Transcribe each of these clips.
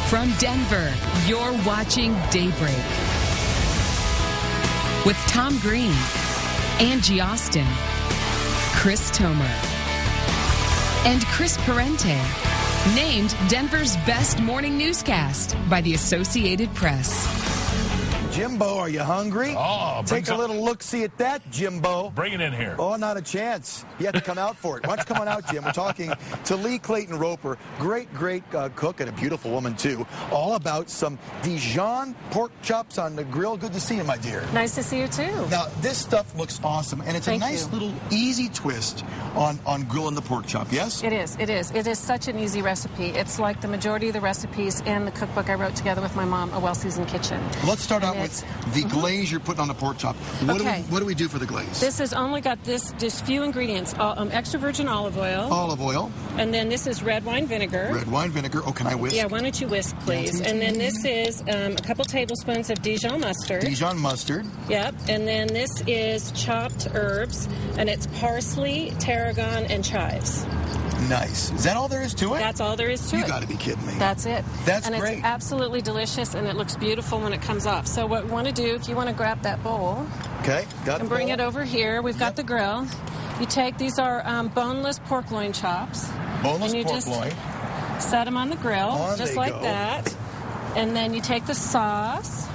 From Denver, you're watching Daybreak with Tom Green, Angie Austin, Chris Tomer, and Chris Parente, named Denver's best morning newscast by the Associated Press. Jimbo, are you hungry? Oh, take a little look-see at that, Jimbo. Bring it in here. Oh, not a chance. You have to come out for it. Why don't you come on out, Jim? We're talking to Lee Clayton Roper, great cook and a beautiful woman, too, all about some Dijon pork chops on the grill. Good to see you, my dear. Nice to see you, too. Now, this stuff looks awesome, and it's a nice little easy twist on grilling the pork chop, yes? It is. It is. It is such an easy recipe. It's like the majority of the recipes in the cookbook I wrote together with my mom, A Well-Seasoned Kitchen. Let's start out with the glaze you're putting on the pork chop. What do we do for the glaze? This has only got just few ingredients. Extra virgin olive oil. Olive oil. And then this is red wine vinegar. Red wine vinegar. Oh, can I whisk? Yeah, why don't you whisk, please? And then this is a couple tablespoons of Dijon mustard. Dijon mustard. Yep. And then this is chopped herbs, and it's parsley, tarragon, and chives. Nice. Is that all there is to it? That's all there is to it. You got to be kidding me. That's it. That's great. And it's absolutely delicious, and it looks beautiful when it comes off. So what we want to do, if you want to grab that bowl. Okay, got and bring it over here. We've got the grill. You take, these are boneless pork loin chops. Boneless pork loin. Set them on the grill, just like that. And then you take the sauce.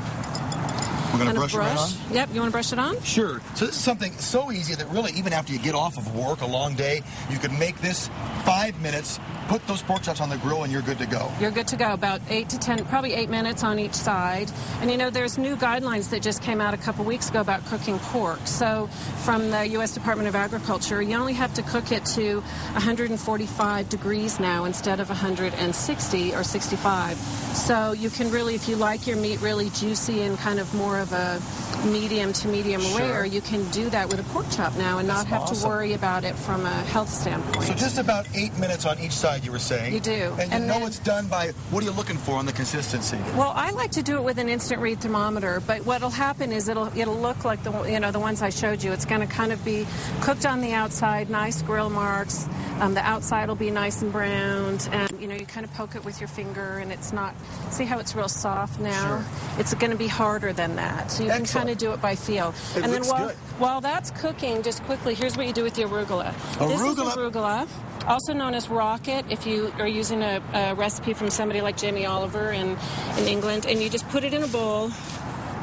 We're going to brush it right on? Yep, you want to brush it on? Sure. So this is something so easy that really, even after you get off of work, a long day, you could make this 5 minutes, put those pork chops on the grill, and you're good to go. You're good to go. About 8 to 10, probably 8 minutes on each side. And you know, there's new guidelines that just came out a couple weeks ago about cooking pork. So from the U.S. Department of Agriculture, you only have to cook it to 145 degrees now instead of 160 or 65. So you can really, if you like your meat really juicy and kind of more of a medium to medium rare, you can do that with a pork chop now and not have to worry about it from a health standpoint. So just about 8 minutes on each side, you were saying. You do. And you know it's done by, what are you looking for on the consistency? Well, I like to do it with an instant read thermometer, but what'll happen is it'll look like the ones I showed you. It's going to kind of be cooked on the outside, nice grill marks. The outside will be nice and browned, and you kind of poke it with your finger, and it's not. See how it's real soft now? Sure. It's going to be harder than that, so you can kind of do it by feel. It and looks then good. While that's cooking, just quickly, here's what you do with the arugula. This is arugula, also known as rocket, if you are using a recipe from somebody like Jamie Oliver in England, and you just put it in a bowl,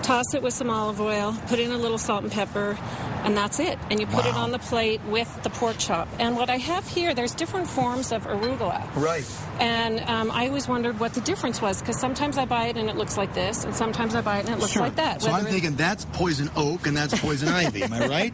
toss it with some olive oil, put in a little salt and pepper, and that's it. And you put it on the plate with the pork chop. And what I have here, there's different forms of arugula. Right. And I always wondered what the difference was, because sometimes I buy it and it looks like this, and sometimes I buy it and it looks like that. So I'm thinking that's poison oak and that's poison ivy. Am I right?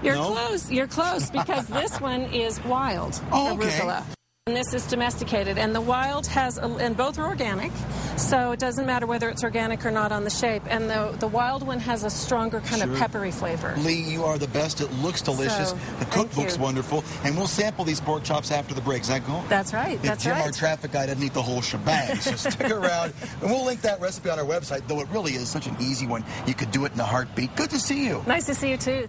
You're close. You're close, because this one is wild arugula. And this is domesticated, and the wild and both are organic, so it doesn't matter whether it's organic or not on the shape. And the wild one has a stronger kind of peppery flavor. Lee, you are the best. It looks delicious. The cookbook's wonderful, and we'll sample these pork chops after the break. Is that cool? That's right. If Jim, our traffic guy, doesn't eat the whole shebang, so stick around, and we'll link that recipe on our website. Though it really is such an easy one, you could do it in a heartbeat. Good to see you. Nice to see you too.